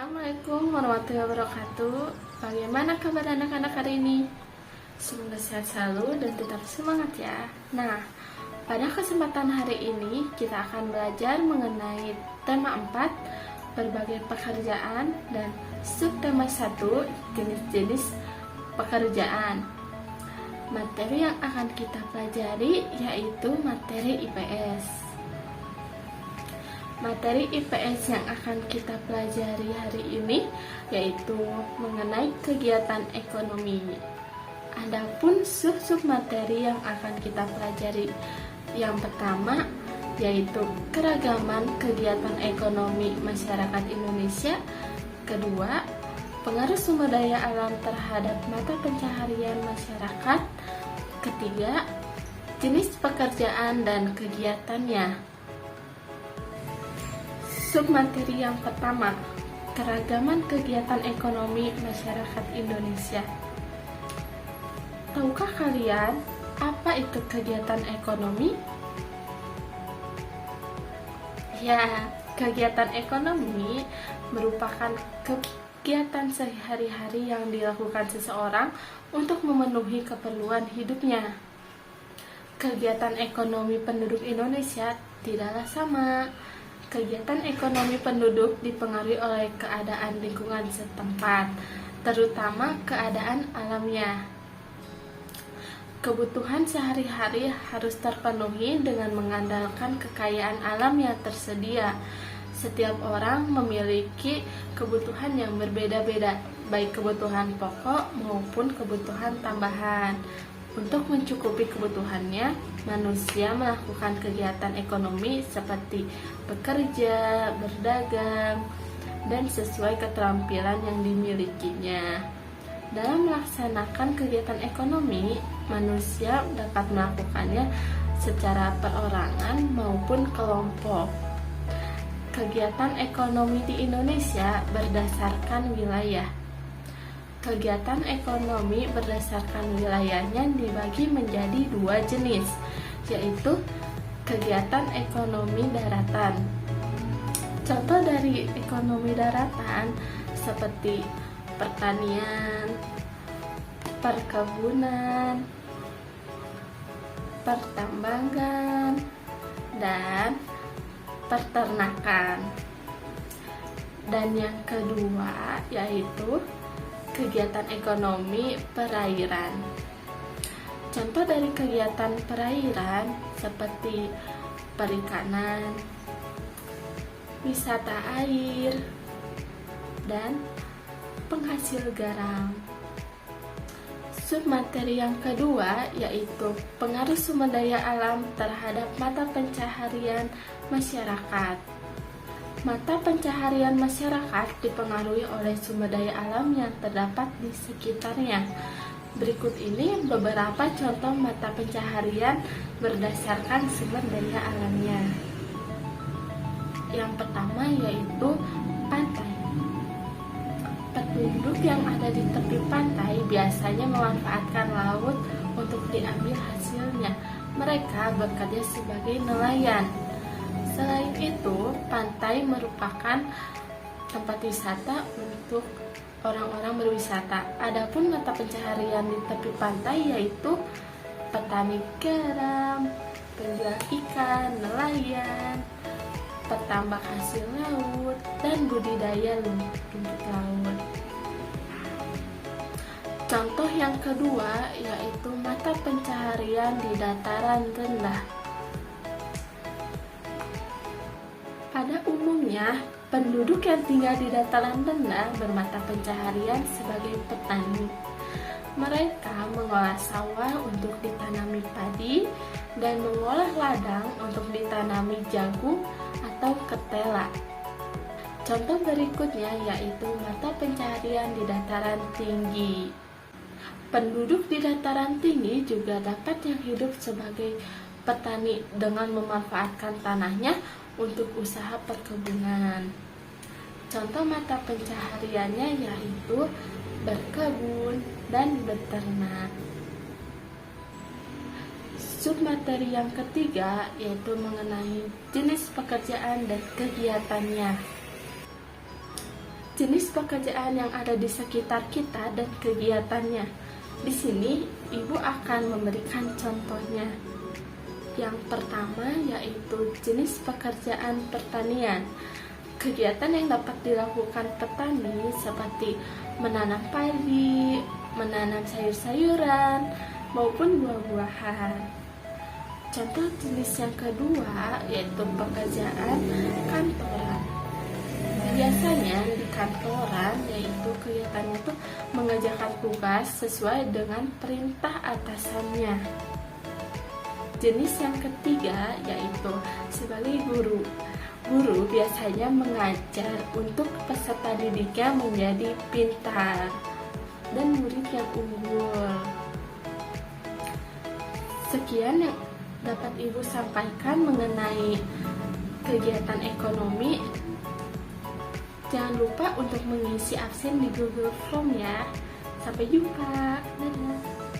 Assalamualaikum warahmatullahi wabarakatuh. Bagaimana kabar anak-anak hari ini? Semoga sehat selalu dan tetap semangat ya. Nah, pada kesempatan hari ini kita akan belajar mengenai tema 4, berbagai pekerjaan, dan subtema 1, jenis-jenis pekerjaan. Materi yang akan kita pelajari yaitu materi IPS. Materi IPS yang akan kita pelajari hari ini yaitu mengenai kegiatan ekonomi. Adapun sub-sub materi yang akan kita pelajari, yang pertama yaitu keragaman kegiatan ekonomi masyarakat Indonesia. Kedua, pengaruh sumber daya alam terhadap mata pencaharian masyarakat. Ketiga, jenis pekerjaan dan kegiatannya. Submateri yang pertama, keragaman kegiatan ekonomi masyarakat Indonesia. Tahukah kalian apa itu kegiatan ekonomi? Ya, kegiatan ekonomi merupakan kegiatan sehari-hari yang dilakukan seseorang untuk memenuhi keperluan hidupnya. Kegiatan ekonomi penduduk Indonesia tidaklah sama. Kegiatan ekonomi penduduk dipengaruhi oleh keadaan lingkungan setempat, terutama keadaan alamnya. Kebutuhan sehari-hari harus terpenuhi dengan mengandalkan kekayaan alam yang tersedia. Setiap orang memiliki kebutuhan yang berbeda-beda, baik kebutuhan pokok maupun kebutuhan tambahan. Untuk mencukupi kebutuhannya, manusia melakukan kegiatan ekonomi seperti bekerja, berdagang, dan sesuai keterampilan yang dimilikinya. Dalam melaksanakan kegiatan ekonomi, manusia dapat melakukannya secara perorangan maupun kelompok. Kegiatan ekonomi di Indonesia berdasarkan wilayah. Kegiatan ekonomi berdasarkan wilayahnya dibagi menjadi 2 jenis, yaitu kegiatan ekonomi daratan. Contoh dari ekonomi daratan seperti pertanian, perkebunan, pertambangan, dan peternakan. Dan yang kedua yaitu kegiatan ekonomi perairan. Contoh dari kegiatan perairan seperti perikanan, wisata air, dan penghasil garam. Submateri yang kedua yaitu pengaruh sumber daya alam terhadap mata pencaharian masyarakat. Mata pencaharian masyarakat dipengaruhi oleh sumber daya alam yang terdapat di sekitarnya. Berikut ini beberapa contoh mata pencaharian berdasarkan sumber daya alamnya. Yang pertama yaitu pantai. Penduduk yang ada di tepi pantai biasanya memanfaatkan laut untuk diambil hasilnya. Mereka bekerja sebagai nelayan. Selain itu, pantai merupakan tempat wisata untuk orang-orang berwisata. Adapun mata pencaharian di tepi pantai yaitu petani garam, penjual ikan, nelayan, petambak hasil laut, dan budidaya rumput laut. Contoh yang kedua yaitu mata pencaharian di dataran rendah. Pada umumnya, penduduk yang tinggal di dataran rendah bermata pencaharian sebagai petani. Mereka mengolah sawah untuk ditanami padi dan mengolah ladang untuk ditanami jagung atau ketela. Contoh berikutnya yaitu mata pencaharian di dataran tinggi. Penduduk di dataran tinggi juga dapat yang hidup sebagai petani dengan memanfaatkan tanahnya untuk usaha perkebunan. Contoh mata pencahariannya yaitu berkebun dan beternak. Submateri yang ketiga yaitu mengenai jenis pekerjaan dan kegiatannya. jenis pekerjaan yang ada di sekitar kita dan kegiatannya. Di sini, Ibu akan memberikan contohnya. Yang pertama yaitu jenis pekerjaan pertanian. Kegiatan yang dapat dilakukan petani seperti menanam padi, menanam sayur-sayuran, maupun buah-buahan. Contoh jenis yang kedua yaitu pekerjaan kantoran. Biasanya di kantoran yaitu kegiatannya itu mengerjakan tugas sesuai dengan perintah atasannya. Jenis yang ketiga yaitu sebagai guru. Guru biasanya mengajar untuk peserta didiknya menjadi pintar dan murid yang unggul. Sekian yang dapat Ibu sampaikan mengenai kegiatan ekonomi. Jangan lupa untuk mengisi absen di Google Form ya. Sampai jumpa. Dadah.